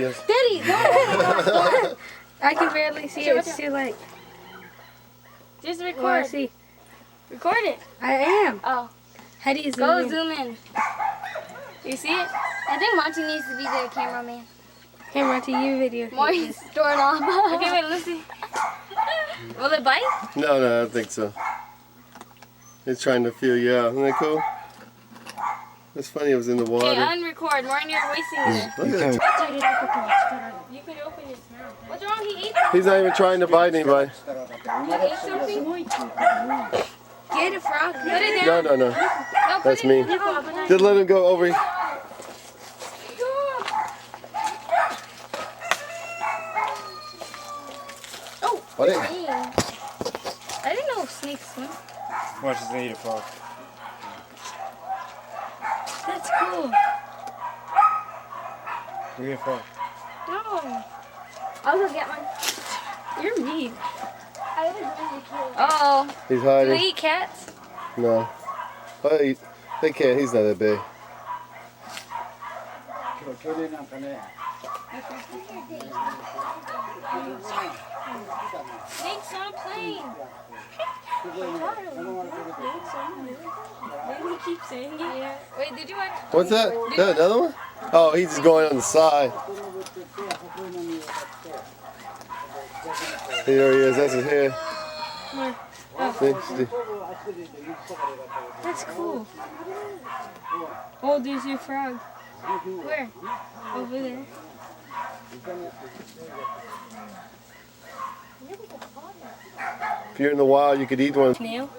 Daddy, no. I can barely see it. It's too light. Just record. Oh, I see. Record it. I am. Oh. How do you zoom Go in? zoom in. You see it? I think Monty needs to be the cameraman. Camera to you video. More he's stored off. Okay, wait, let's see. Will it bite? No, I don't think so. It's trying to feel you out. Isn't that cool? That's funny, it was in the water. Okay, unrecord. Morning, you're wasting it. Look at that. You can open his mouth. What's wrong? He ate He's not even trying to bite anybody. He ate something? Get a frog. Put it down. No. No, put That's it me. down. Just let him go over here. Oh, What is I didn't know snakes swim. Watch us eat a frog. That's cool. Look at a frog. No. I'll go get one. You're mean. I was really cute. Uh-oh. He's Do they hiding. eat cats? No. They can't. He's not that big. Snakes on a plane. Maybe he keeps saying it. Yeah. Wait, did you watch? What's that? Is that another one? Oh, he's just going on the side. There he is. That's his hair. See? That's cool. Oh, there's your frog. Where? Over there. If you're in the wild, you could eat one. Snail?